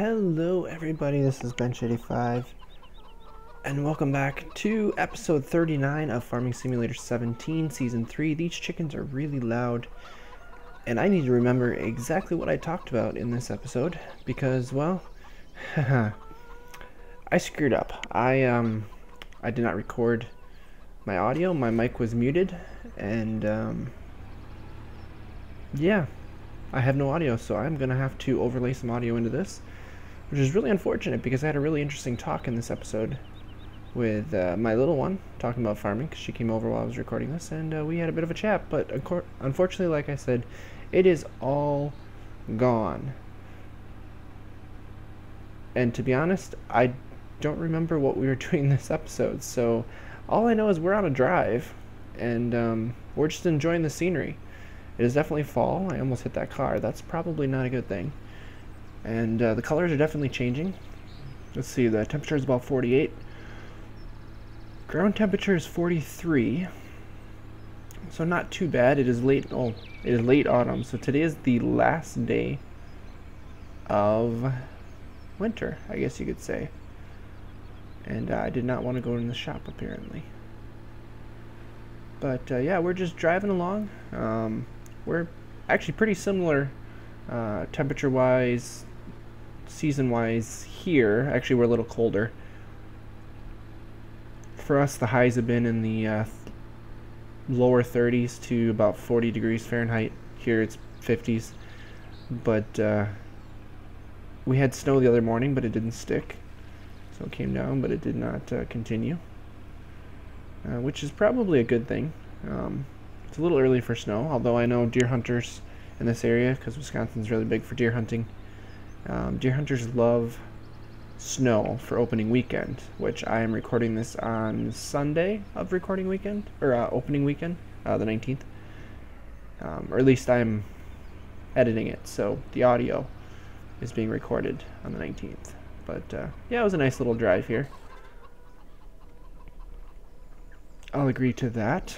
Hello everybody, this is Bench85 and welcome back to episode 39 of Farming Simulator 17 season 3. These chickens are really loud and I need to remember exactly what I talked about in this episode because, well, I screwed up. I did not record my audio. My mic was muted and yeah, I have no audio, so I'm gonna have to overlay some audio into this, which is really unfortunate because I had a really interesting talk in this episode with my little one, talking about farming, because she came over while I was recording this, and we had a bit of a chat, but unfortunately, like I said, it is all gone. And to be honest, I don't remember what we were doing this episode, so all I know is we're on a drive, and we're just enjoying the scenery. It is definitely fall. I almost hit that car. That's probably not a good thing. And the colors are definitely changing. Let's see, the temperature is about 48. Ground temperature is 43. So not too bad. It is late autumn. So today is the last day of winter, I guess you could say. And I did not want to go in the shop apparently. But yeah, we're just driving along. We're actually pretty similar temperature-wise, season-wise here. Actually, we're a little colder. For us, the highs have been in the lower 30s to about 40 degrees Fahrenheit. Here it's 50s. But we had snow the other morning, but it didn't stick. So it came down, but it did not continue. Which is probably a good thing. It's a little early for snow, although I know deer hunters in this area, because Wisconsin's really big for deer hunting. Deer hunters love snow for opening weekend, which I am recording this on Sunday of recording weekend, or opening weekend, the 19th. Or at least I'm editing it, so the audio is being recorded on the 19th. But yeah, it was a nice little drive here. I'll agree to that.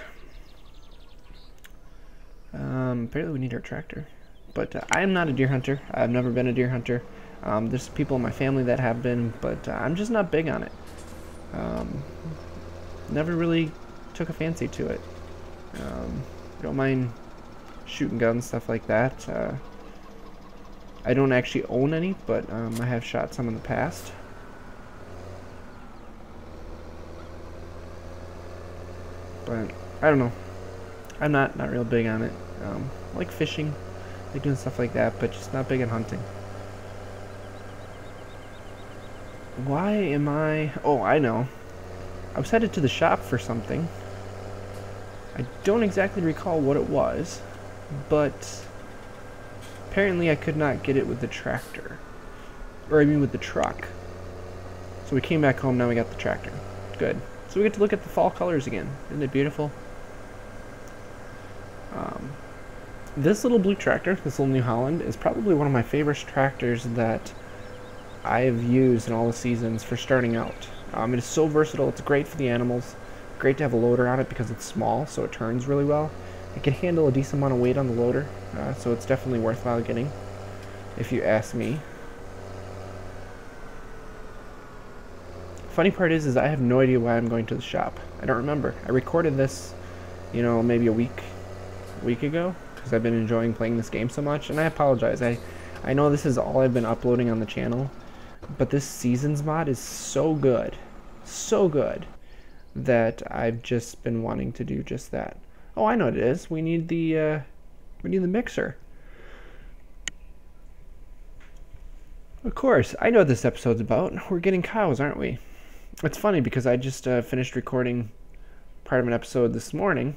Apparently we need our tractor. But I am not a deer hunter. I've never been a deer hunter. There's people in my family that have been, but I'm just not big on it. Never really took a fancy to it. Don't mind shooting guns, stuff like that. I don't actually own any, but I have shot some in the past. But I don't know. I'm not real big on it. I like fishing, I like doing stuff like that, but just not big on hunting. Why am I... Oh, I know. I was headed to the shop for something. I don't exactly recall what it was, but apparently I could not get it with the tractor. Or I mean with the truck. So we came back home, now we got the tractor. Good. So we get to look at the fall colors again. Isn't it beautiful? This little blue tractor, this little New Holland, is probably one of my favorite tractors that I have used in all the seasons for starting out. It is so versatile. It's great for the animals. Great to have a loader on it because it's small, so it turns really well. It can handle a decent amount of weight on the loader, so it's definitely worthwhile getting, if you ask me. Funny part is I have no idea why I'm going to the shop. I don't remember. I recorded this, you know, maybe a week ago, because I've been enjoying playing this game so much, and I apologize. I know this is all I've been uploading on the channel, but this seasons mod is so good, that I've just been wanting to do just that. Oh, I know what it is. We need the mixer. Of course, I know what this episode's about. We're getting cows, aren't we? It's funny because I just finished recording part of an episode this morning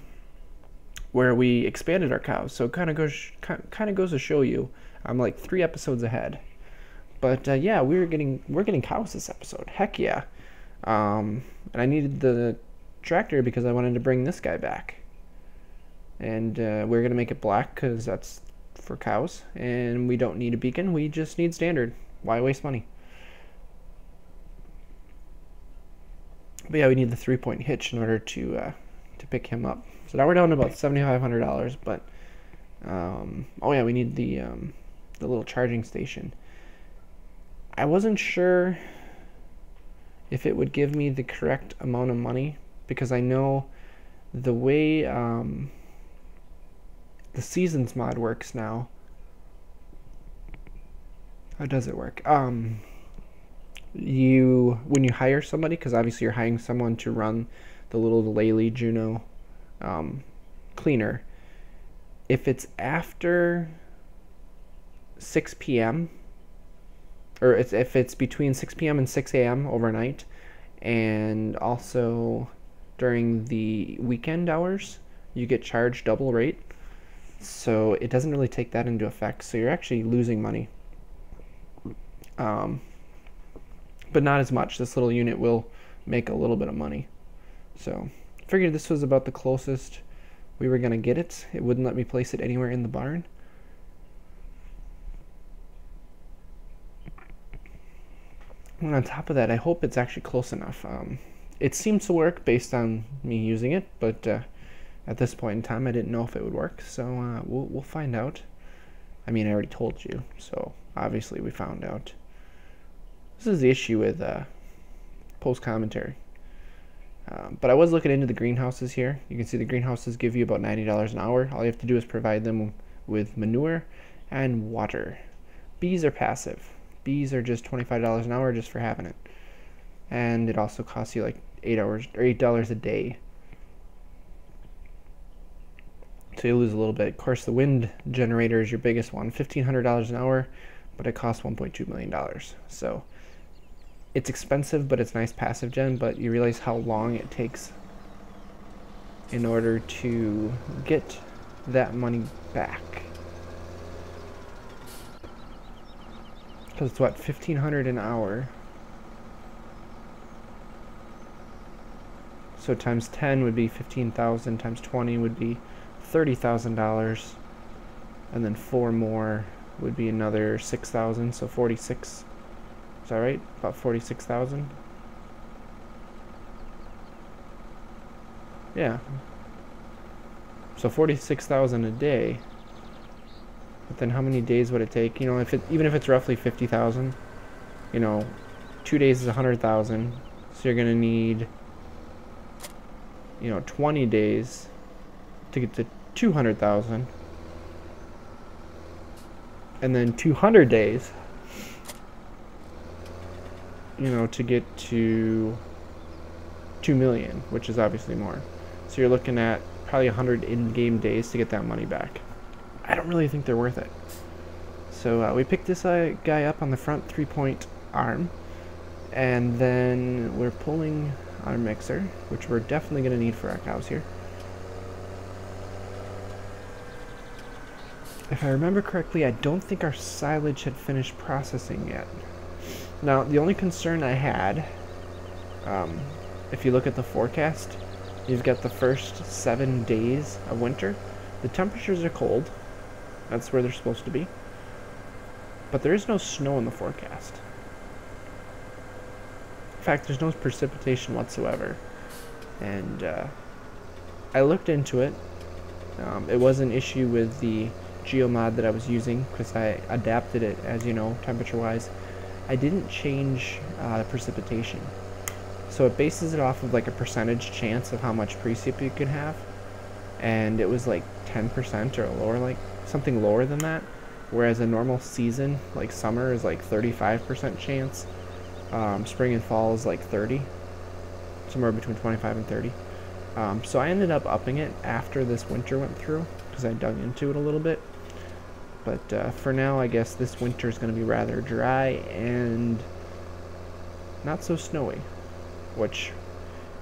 where we expanded our cows. So it kind of goes to show you I'm like 3 episodes ahead. But yeah, we're getting cows this episode. Heck yeah. And I needed the tractor because I wanted to bring this guy back. And we're gonna make it black because that's for cows. And we don't need a beacon. We just need standard. Why waste money? But yeah, we need the 3-point hitch in order to pick him up. So now we're down to about $7,500. But oh yeah, we need the little charging station. I wasn't sure if it would give me the correct amount of money, because I know the way the seasons mod works now. How does it work? When you hire somebody, because obviously you're hiring someone to run the little Lely Juno cleaner, if it's after 6 p.m. or if it's between 6 p.m. and 6 a.m. overnight, and also during the weekend hours, you get charged double rate. So it doesn't really take that into effect. So you're actually losing money. But not as much. This little unit will make a little bit of money. So I figured this was about the closest we were going to get it. It wouldn't let me place it anywhere in the barn. And on top of that, I hope it's actually close enough. It seems to work based on me using it, but at this point in time, I didn't know if it would work. So we'll find out. I mean, I already told you, so obviously we found out. This is the issue with post commentary. But I was looking into the greenhouses here. You can see the greenhouses give you about $90 an hour. All you have to do is provide them with manure and water. Bees are passive. Bees are just $25 an hour just for having it. And it also costs you like $8 a day. So you lose a little bit. Of course, the wind generator is your biggest one, $1,500 an hour, but it costs $1.2 million. So it's expensive, but it's nice passive gen, but you realize how long it takes in order to get that money back. Because it's what, $1,500 an hour. So times 10 would be 15,000, times 20 would be $30,000, and then 4 more would be another 6,000, so 46. Is that right? About 46,000? Yeah. So 46,000 a day. But then how many days would it take? You know, even if it's roughly 50,000, you know, 2 days is 100,000. So you're gonna need, you know, 20 days to get to 200,000. And then 200 days, you know, to get to 2 million, which is obviously more. So you're looking at probably 100 in-game days to get that money back. I don't really think they're worth it. So we picked this guy up on the front 3-point arm, and then we're pulling our mixer, which we're definitely going to need for our cows here. If I remember correctly, I don't think our silage had finished processing yet. Now, the only concern I had, if you look at the forecast, you've got the first 7 days of winter. The temperatures are cold. That's where they're supposed to be. But there is no snow in the forecast. In fact, there's no precipitation whatsoever. And I looked into it. It was an issue with the geomod that I was using, because I adapted it, as you know, temperature-wise. I didn't change the precipitation. So it bases it off of like a percentage chance of how much precip you can have. And it was like 10% or lower, like something lower than that. Whereas a normal season, like summer, is like 35% chance. Spring and fall is like 30. Somewhere between 25 and 30. So I ended up upping it after this winter went through, because I dug into it a little bit. But for now, I guess this winter is going to be rather dry and not so snowy, which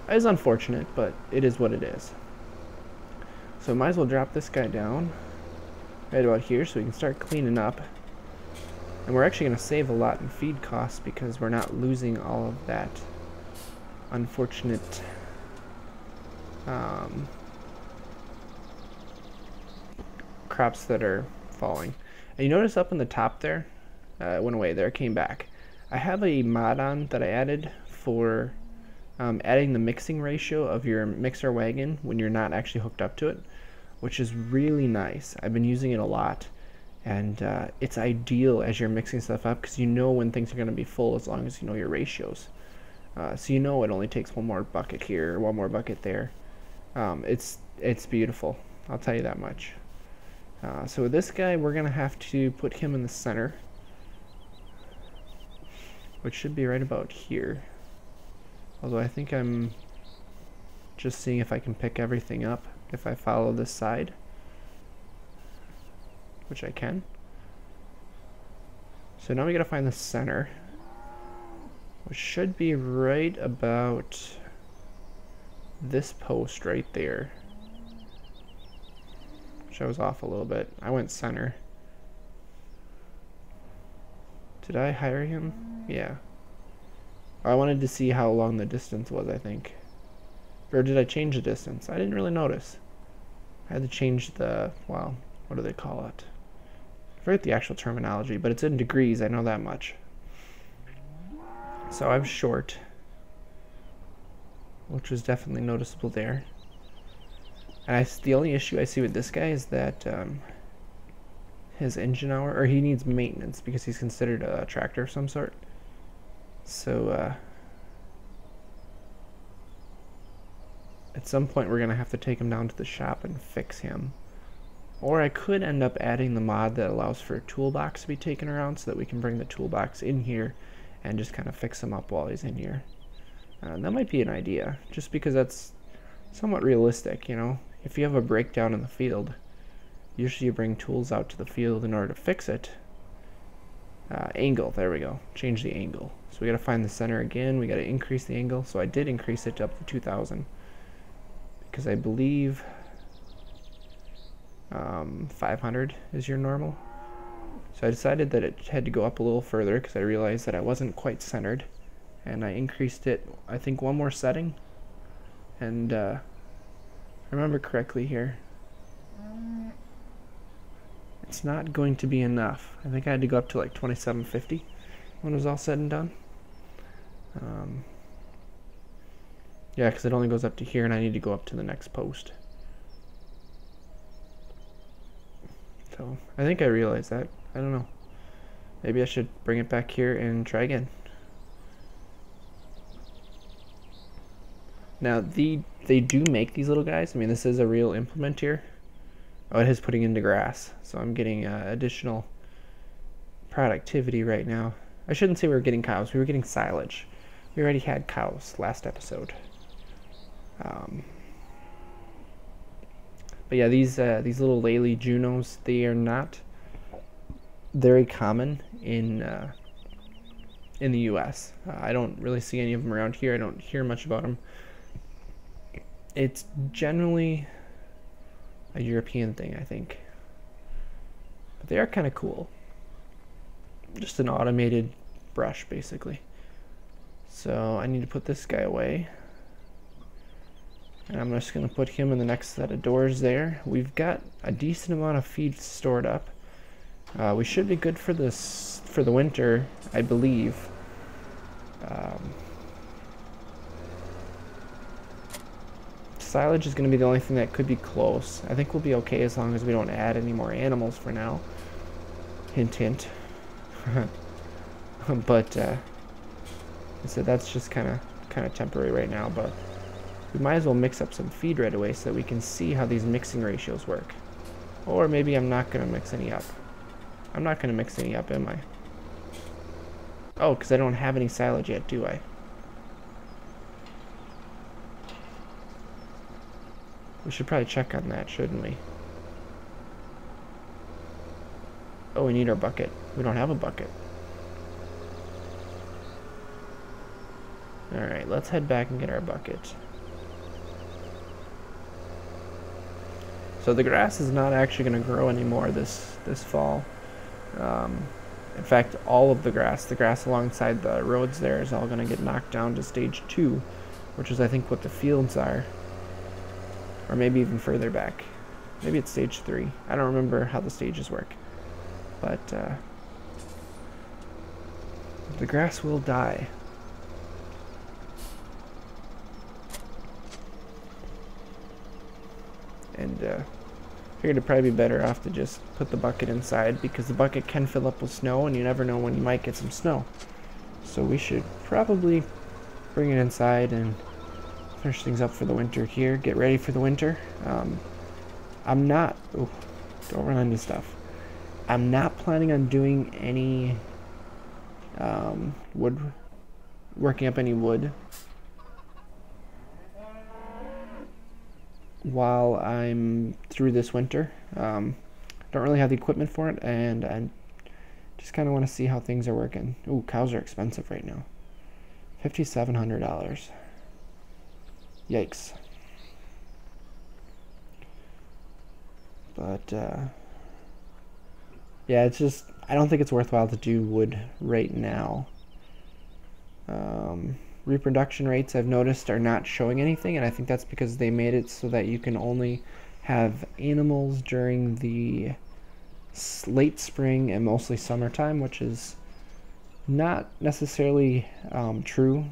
is unfortunate, but it is what it is. So might as well drop this guy down right about here so we can start cleaning up. And we're actually going to save a lot in feed costs because we're not losing all of that unfortunate crops that are falling. And you notice up in the top there, it went away there, it came back. I have a mod on that I added for adding the mixing ratio of your mixer wagon when you're not actually hooked up to it, which is really nice. I've been using it a lot, And it's ideal as you're mixing stuff up because you know when things are going to be full as long as you know your ratios. So you know it only takes one more bucket here, one more bucket there. It's beautiful, I'll tell you that much. So with this guy, we're going to have to put him in the center, which should be right about here. Although I think I'm just seeing if I can pick everything up if I follow this side, which I can. So now we gotta find the center, which should be right about this post right there. Shows off a little bit. I went center. Did I hire him? Yeah. I wanted to see how long the distance was, I think. Or did I change the distance? I didn't really notice. I had to change the, well, what do they call it? I forget the actual terminology, but it's in degrees, I know that much. So I'm short, which was definitely noticeable there. And the only issue I see with this guy is that his engine hour, or he needs maintenance because he's considered a tractor of some sort. So at some point we're gonna have to take him down to the shop and fix him. Or I could end up adding the mod that allows for a toolbox to be taken around so that we can bring the toolbox in here and just kind of fix him up while he's in here. That might be an idea, just because that's somewhat realistic, you know? If you have a breakdown in the field, usually you bring tools out to the field in order to fix it. Angle, there we go. Change the angle. So we gotta find the center again, we gotta increase the angle. So I did increase it up to 2000 because I believe 500 is your normal. So I decided that it had to go up a little further because I realized that I wasn't quite centered, and I increased it, I think, one more setting. And I remember correctly here, it's not going to be enough. I think I had to go up to like 2750 when it was all said and done. Yeah, because it only goes up to here and I need to go up to the next post. So I think I realized that. I don't know. Maybe I should bring it back here and try again. Now they do make these little guys. I mean, this is a real implement here. Oh, it is putting into grass, so I'm getting additional productivity right now. I shouldn't say we were getting cows. We were getting silage. We already had cows last episode. But yeah, these little Lely Junos, they are not very common in the U.S. I don't really see any of them around here. I don't hear much about them. It's generally a European thing, I think. But they are kind of cool. Just an automated brush, basically. So I need to put this guy away. And I'm just going to put him in the next set of doors there. We've got a decent amount of feed stored up. We should be good for this for the winter, I believe. Silage is going to be the only thing that could be close. I think we'll be okay as long as we don't add any more animals for now. Hint, hint. But I said that's just kind of temporary right now. But we might as well mix up some feed right away so that we can see how these mixing ratios work. Or maybe I'm not going to mix any up. I'm not going to mix any up, am I? Oh, because I don't have any silage yet, do I? We should probably check on that, shouldn't we? Oh, we need our bucket. We don't have a bucket. Alright, let's head back and get our bucket. So the grass is not actually going to grow anymore this fall. In fact, all of the grass alongside the roads there is all going to get knocked down to stage 2, which is I think what the fields are. Or maybe even further back. Maybe it's stage 3. I don't remember how the stages work. But the grass will die. And Figured it'd probably be better off to just put the bucket inside because the bucket can fill up with snow and you never know when you might get some snow. So we should probably bring it inside and finish things up for the winter here. Get ready for the winter. I'm not... Oh, don't run into stuff. I'm not planning on doing any working up any wood while I'm through this winter. Don't really have the equipment for it, and I just kind of want to see how things are working. Ooh, cows are expensive right now. $5,700. Yikes. But yeah, it's just, I don't think it's worthwhile to do wood right now. Reproduction rates, I've noticed, are not showing anything, and I think that's because they made it so that you can only have animals during the late spring and mostly summertime, which is not necessarily true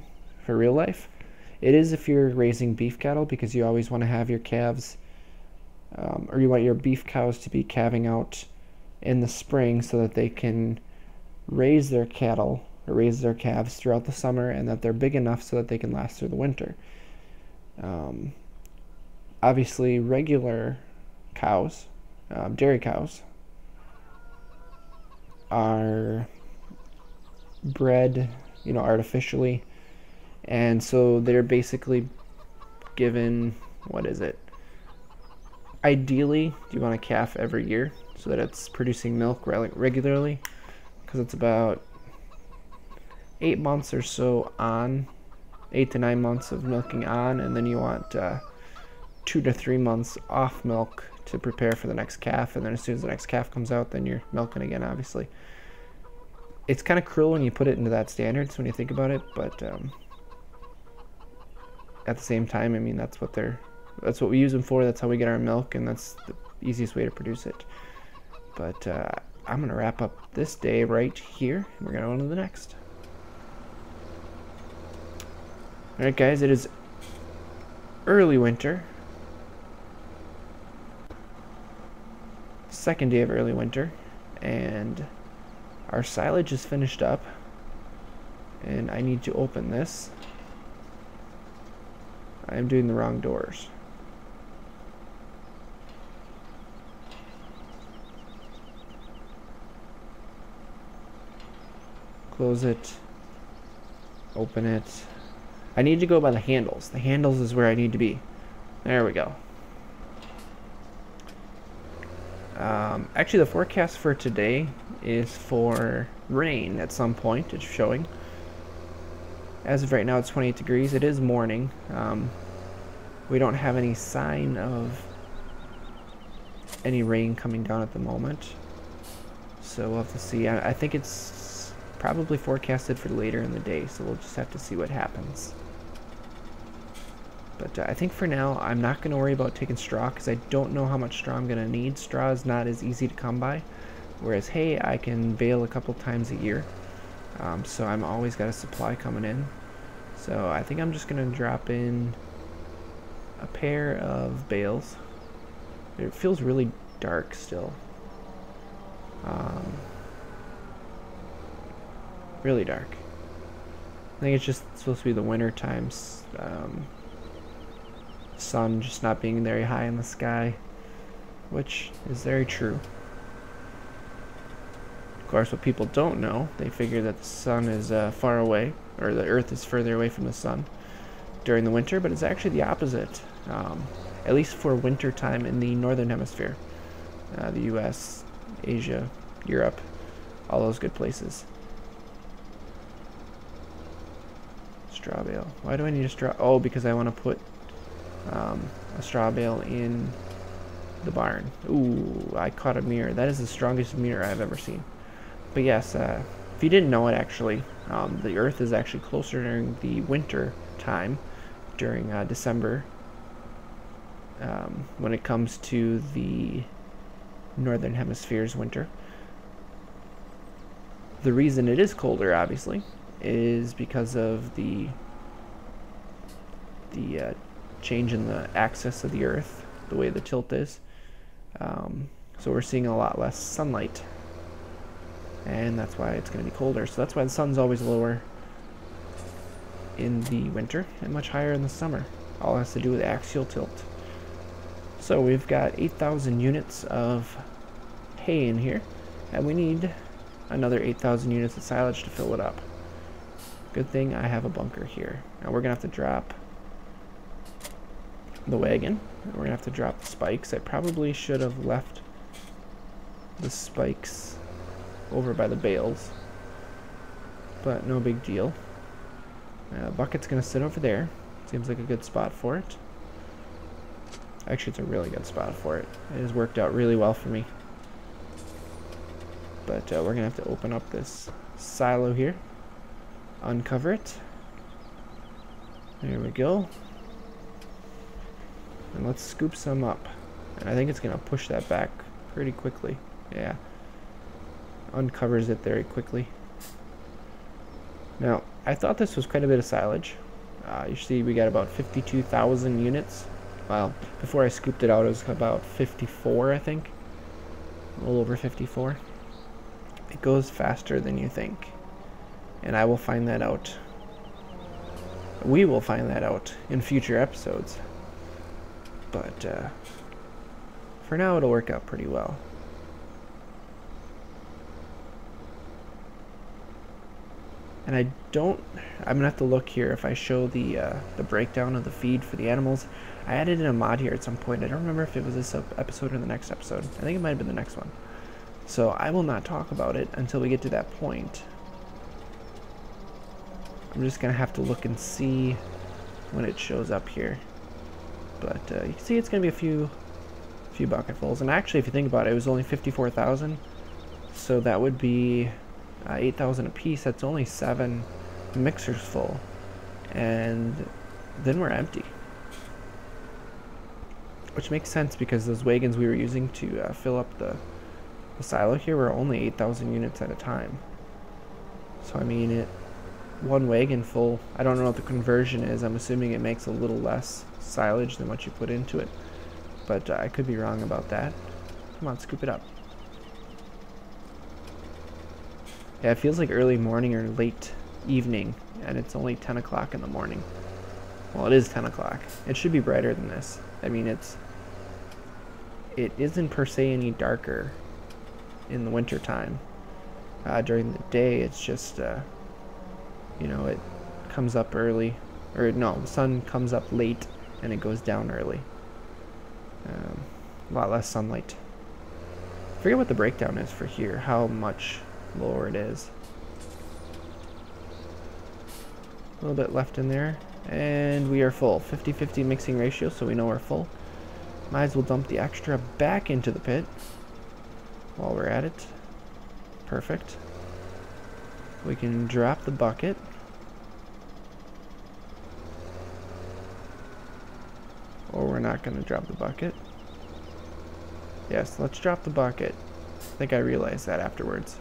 for real life. It is if you're raising beef cattle, because you always want to have your calves, or you want your beef cows to be calving out in the spring so that they can raise their cattle or raise their calves throughout the summer, and that they're big enough so that they can last through the winter. Obviously, regular cows, dairy cows, are bred, artificially, and so they're basically given, what is it? Ideally, you want a calf every year so that it's producing milk regularly, because it's about 8 months or so on, 8 to 9 months of milking on, and then you want 2 to 3 months off milk to prepare for the next calf, and then as soon as the next calf comes out, then you're milking again, obviously. It's kind of cruel when you put it into that standards when you think about it, but at the same time, I mean, that's what we use them for, that's how we get our milk, and that's the easiest way to produce it. But I'm going to wrap up this day right here, and we're going to go on to the next. Alright guys, it is early winter. Second day of early winter, and our silage is finished up, and I need to open this. I am doing the wrong doors. Close it, open it. I need to go by the handles. The handles is where I need to be. There we go. Actually, the forecast for today is for rain at some point. It's showing. As of right now, it's 28 degrees. It is morning. We don't have any sign of any rain coming down at the moment. So we'll have to see. I think it's probably forecasted for later in the day, so we'll just have to see what happens. But I think for now, I'm not going to worry about taking straw, because I don't know how much straw I'm going to need. Straw is not as easy to come by, whereas hay, I can bale a couple times a year. So I'm always got a supply coming in. So I think I'm just going to drop in a pair of bales. It feels really dark still. Really dark. I think it's just supposed to be the winter times. Sun just not being very high in the sky, which is very true. Of course, what people don't know, they figure that the sun is far away, or the earth is further away from the sun during the winter, but it's actually the opposite, at least for winter time in the northern hemisphere. The US, Asia, Europe, all those good places. Straw bale. Why do I need a straw? Oh, because I want to put a straw bale in the barn. Ooh, I caught a mirror. That is the strongest mirror I've ever seen. But yes, if you didn't know it, actually, the Earth is actually closer during the winter time, during December, when it comes to the northern hemisphere's winter. The reason it is colder, obviously, is because of the change in the axis of the Earth, the way the tilt is. So we're seeing a lot less sunlight, and that's why it's going to be colder. So that's why the sun's always lower in the winter and much higher in the summer. All has to do with axial tilt. So we've got 8,000 units of hay in here, and we need another 8,000 units of silage to fill it up. Good thing I have a bunker here. Now we're gonna have to drop the wagon. We're gonna have to drop the spikes. I probably should have left the spikes over by the bales, but no big deal. Bucket's gonna sit over there. Seems like a good spot for it. Actually, it's a really good spot for it. It has worked out really well for me. But we're gonna have to open up this silo here, uncover it. There we go. And let's scoop some up. And I think it's gonna push that back pretty quickly. Yeah. Uncovers it very quickly. Now, I thought this was quite a bit of silage. You see we got about 52,000 units. Well, before I scooped it out, it was about 54, I think. A little over 54. It goes faster than you think. And I will find that out. We will find that out in future episodes. But for now, it'll work out pretty well. And I'm gonna have to look here if I show the breakdown of the feed for the animals. I added in a mod here at some point. I don't remember if it was this episode or the next episode. I think it might have been the next one. So I will not talk about it until we get to that point. I'm just gonna have to look and see when it shows up here. But you can see it's gonna be a few bucketfuls. And actually, if you think about it, it was only 54,000. So that would be 8,000 a piece. That's only 7 mixers full, and then we're empty. Which makes sense because those wagons we were using to fill up the silo here were only 8,000 units at a time. So I mean, one wagon full, I don't know what the conversion is. I'm assuming it makes a little less silage than what you put into it, but I could be wrong about that. Come on, scoop it up. Yeah, it feels like early morning or late evening, and it's only 10 o'clock in the morning. Well, it is 10 o'clock. It should be brighter than this. I mean, it isn't per se any darker in the winter time. During the day, it's just, you know, it comes up early, or no, the sun comes up late and it goes down early. A lot less sunlight. I forget what the breakdown is for here, how much lower it is. A little bit left in there, and we are full. 50-50 mixing ratio, so we know we're full. Might as well dump the extra back into the pit while we're at it. Perfect. We can drop the bucket. Or we're not going to drop the bucket. Yes, let's drop the bucket. I think I realized that afterwards.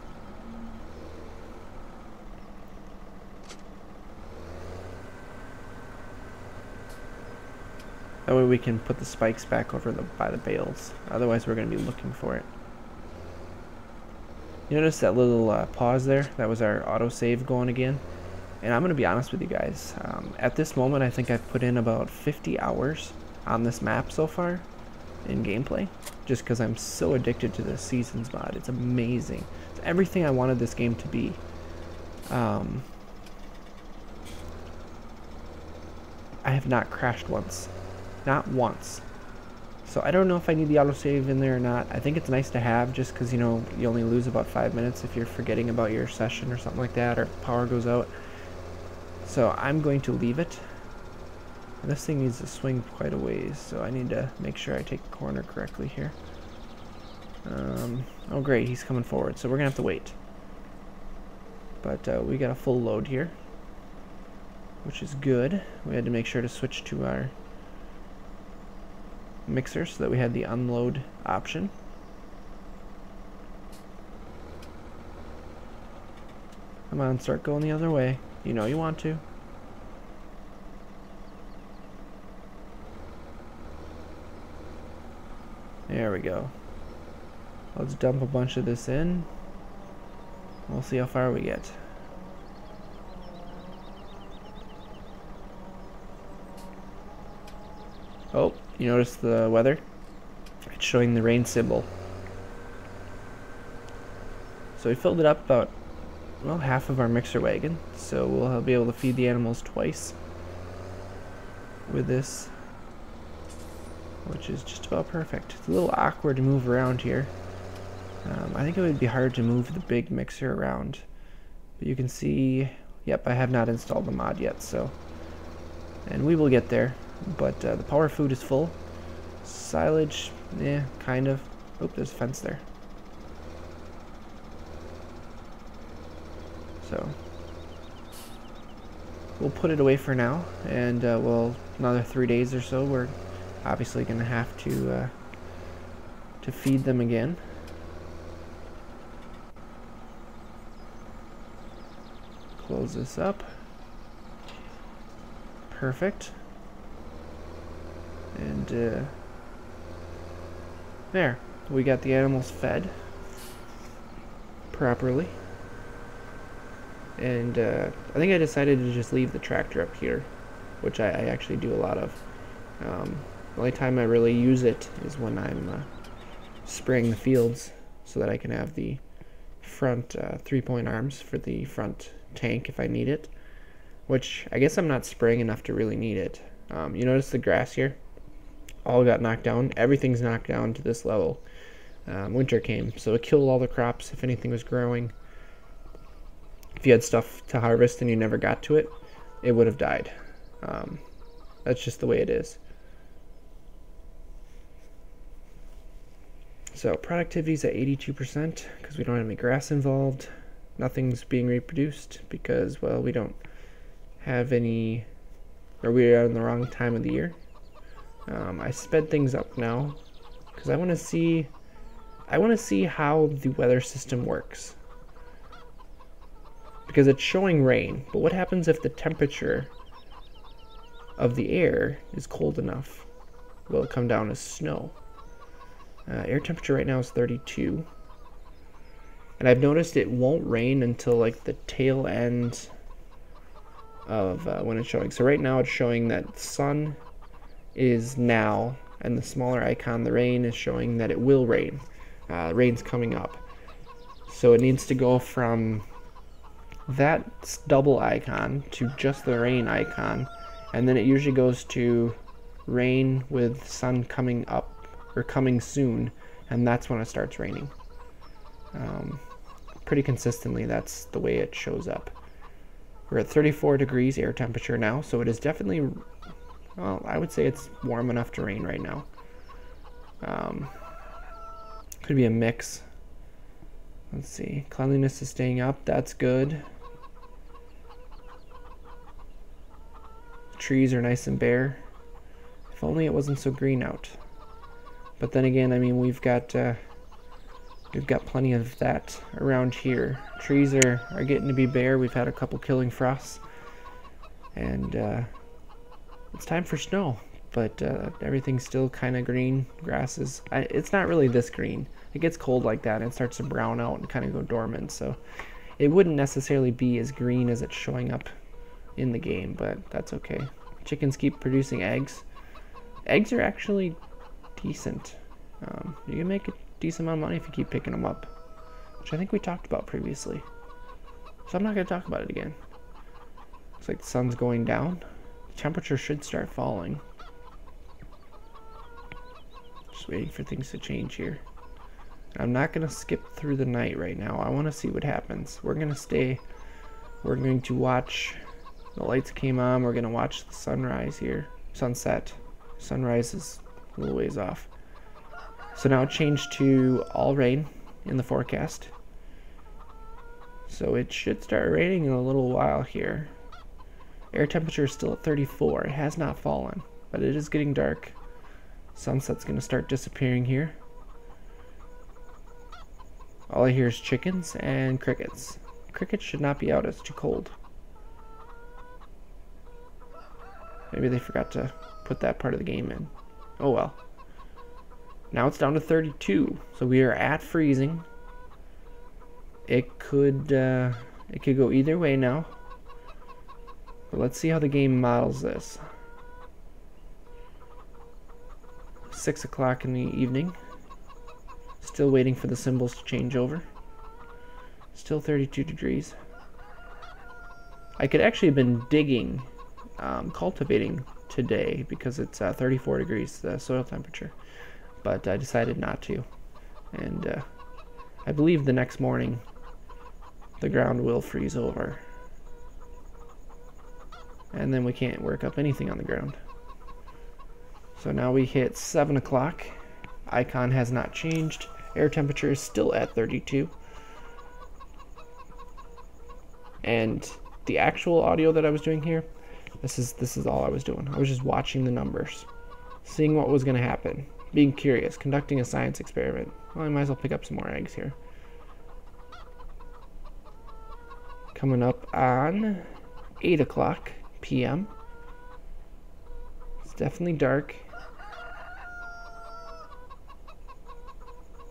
That way we can put the spikes back over by the bales. Otherwise we're going to be looking for it. You notice that little pause there? That was our autosave going again. And I'm going to be honest with you guys. At this moment, I think I've put in about 50 hours on this map so far in gameplay. Just because I'm so addicted to the Seasons mod. It's amazing. It's everything I wanted this game to be. I have not crashed once. Not once. So I don't know if I need the autosave in there or not. I think it's nice to have just because, you know, you only lose about 5 minutes if you're forgetting about your session or something like that, or power goes out. So I'm going to leave it. And this thing needs to swing quite a ways, so I need to make sure I take the corner correctly here. Oh great, he's coming forward, so we're gonna have to wait. But we got a full load here, which is good. We had to make sure to switch to our mixer so that we had the unload option. Come on, start going the other way. You know you want to. There we go. Let's dump a bunch of this in. We'll see how far we get. Oh, you notice the weather? It's showing the rain symbol. So we filled it up about, well, half of our mixer wagon. So we'll be able to feed the animals twice with this, which is just about perfect. It's a little awkward to move around here. I think it would be hard to move the big mixer around. But you can see, yep, I have not installed the mod yet, so. And we will get there. But the power food is full. Silage, yeah, kind of. Oh, there's a fence there. So we'll put it away for now, and well, another 3 days or so, we're obviously going to have to feed them again. Close this up. Perfect. And there, we got the animals fed properly. And I think I decided to just leave the tractor up here, which I actually do a lot of. The only time I really use it is when I'm spraying the fields, so that I can have the front 3-point arms for the front tank if I need it, which I guess I'm not spraying enough to really need it. You notice the grass here? All got knocked down. Everything's knocked down to this level. Winter came, so it killed all the crops if anything was growing. If you had stuff to harvest and you never got to it, it would have died. That's just the way it is. So productivity's at 82% because we don't have any grass involved. Nothing's being reproduced because, well, we don't have any, or we're in the wrong time of the year. I sped things up now because I want to see how the weather system works. Because it's showing rain, but what happens if the temperature of the air is cold enough? Will it come down as snow? Air temperature right now is 32. And I've noticed it won't rain until like the tail end of when it's showing. So right now it's showing that the sun is now, and the smaller icon, the rain, is showing that it will rain. Rain's coming up. So it needs to go from that double icon to just the rain icon, and then it usually goes to rain with sun coming up or coming soon, and that's when it starts raining. Pretty consistently, that's the way it shows up. We're at 34 degrees air temperature now, so it is definitely, well, I would say it's warm enough to rain right now. Could be a mix. Let's see, cleanliness is staying up, that's good. Trees are nice and bare. If only it wasn't so green out. But then again, I mean, we've got plenty of that around here. Trees are getting to be bare. We've had a couple killing frosts, and it's time for snow. But everything's still kind of green. Grasses, it's not really this green. It gets cold like that, and it starts to brown out and kind of go dormant. So it wouldn't necessarily be as green as it's showing up in the game, but that's okay. Chickens keep producing eggs. Eggs are actually decent. You can make a decent amount of money if you keep picking them up, which I think we talked about previously. So I'm not going to talk about it again. Looks like the sun's going down. The temperature should start falling. Just waiting for things to change here. I'm not going to skip through the night right now. I want to see what happens. We're going to watch. The lights came on. We're going to watch the sunrise here. Sunset. Sunrise is a little ways off. So now it changed to all rain in the forecast. So it should start raining in a little while here. Air temperature is still at 34. It has not fallen, but it is getting dark. Sunset's going to start disappearing here. All I hear is chickens and crickets. Crickets should not be out. It's too cold. Maybe they forgot to put that part of the game in. Oh well. Now it's down to 32, so we are at freezing. It could go either way now. But let's see how the game models this. 6 o'clock in the evening. Still waiting for the symbols to change over. Still 32 degrees. I could actually have been digging, cultivating today because it's 34 degrees, the soil temperature. But I decided not to. And I believe the next morning the ground will freeze over. And then we can't work up anything on the ground. So now we hit 7 o'clock. Icon has not changed. Air temperature is still at 32. And the actual audio that I was doing here, this is all I was doing. I was just watching the numbers, seeing what was going to happen, being curious, conducting a science experiment. Well, I might as well pick up some more eggs here. Coming up on 8 o'clock p.m. It's definitely dark.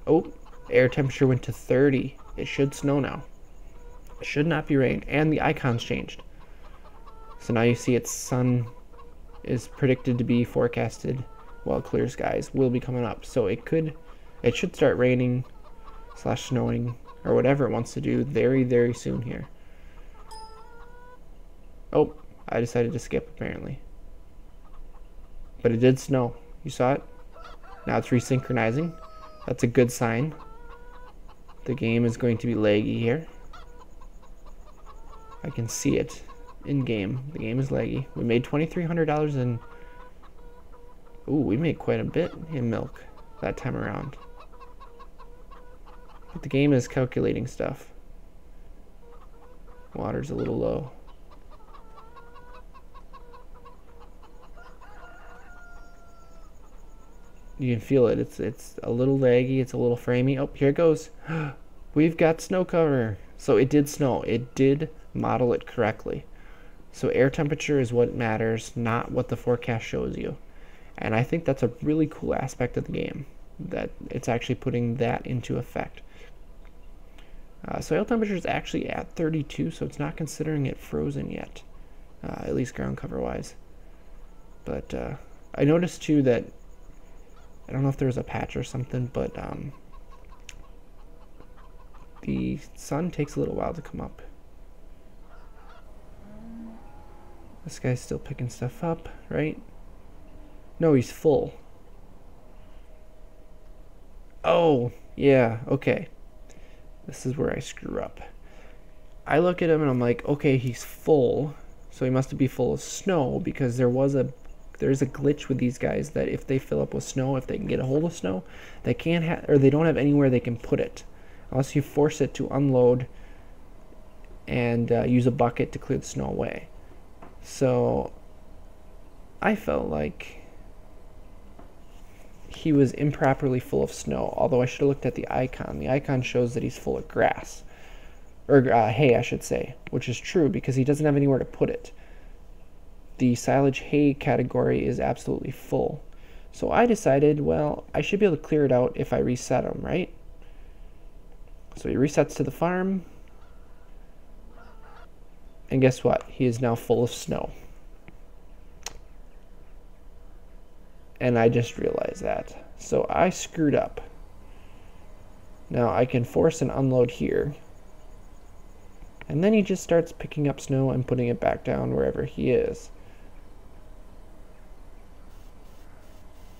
Oh, air temperature went to 30. It should snow now. It should not be rain, and the icon's changed. So now you see its sun is predicted to be forecasted, while clear skies will be coming up. So it should start raining / snowing or whatever it wants to do very, very soon here. Oh, I decided to skip apparently. But it did snow. You saw it? Now it's resynchronizing. That's a good sign. The game is going to be laggy here. I can see it in game. The game is laggy. We made $2,300 in... Ooh, we made quite a bit in milk that time around. But the game is calculating stuff. Water's a little low. You can feel it. It's a little laggy. It's a little framey. Oh, here it goes. We've got snow cover. So it did snow. It did model it correctly. So air temperature is what matters, not what the forecast shows you. And I think that's a really cool aspect of the game, that it's actually putting that into effect. Soil temperature is actually at 32, so it's not considering it frozen yet, at least ground cover wise. But I noticed too that, I don't know if there was a patch or something, but the sun takes a little while to come up. This guy's still picking stuff up, right? No, he's full. Oh, yeah, okay. This is where I screw up. I look at him and I'm like, okay, he's full, so he must be full of snow, because there's a glitch with these guys that if they fill up with snow, if they can get a hold of snow, they can't have, or they don't have anywhere they can put it, unless you force it to unload and use a bucket to clear the snow away. So I felt like he was improperly full of snow, although I should have looked at the icon. The icon shows that he's full of grass, or hay, I should say, which is true because he doesn't have anywhere to put it. The silage hay category is absolutely full. So I decided, well, I should be able to clear it out if I reset him, right? So he resets to the farm. And guess what? He is now full of snow. And I just realized that. So I screwed up. Now I can force an unload here. And then he just starts picking up snow and putting it back down wherever he is.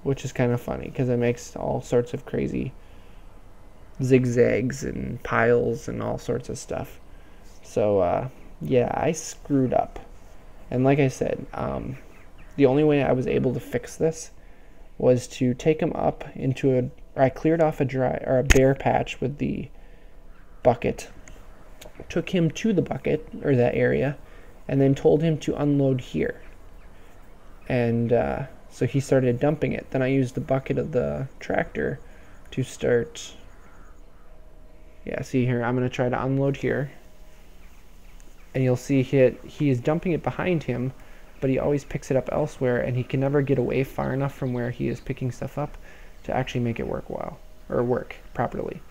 Which is kind of funny because it makes all sorts of crazy zigzags and piles and all sorts of stuff. So yeah, I screwed up. And like I said, the only way I was able to fix this was to take him up into I cleared off a bare patch with the bucket, took him to the bucket, or that area, and then told him to unload here. And so he started dumping it. Then I used the bucket of the tractor to start, yeah, see here, I'm going to try to unload here. And you'll see he is dumping it behind him, but he always picks it up elsewhere, and he can never get away far enough from where he is picking stuff up to actually make it work properly.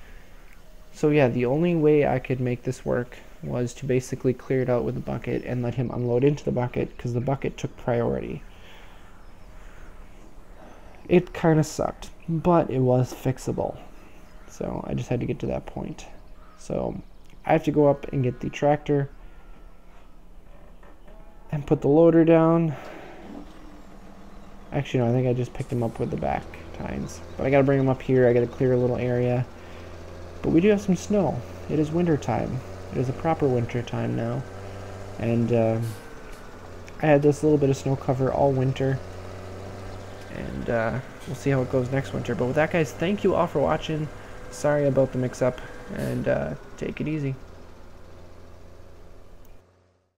So yeah, the only way I could make this work was to basically clear it out with the bucket and let him unload into the bucket, because the bucket took priority. It kind of sucked, but it was fixable. So I just had to get to that point. So I have to go up and get the tractor and put the loader down. Actually, no, I think I just picked him up with the back tines. But I gotta bring him up here. I gotta clear a little area. But we do have some snow. It is winter time. It is a proper winter time now. And I had this little bit of snow cover all winter. And we'll see how it goes next winter. But with that, guys, thank you all for watching. Sorry about the mix-up. And take it easy.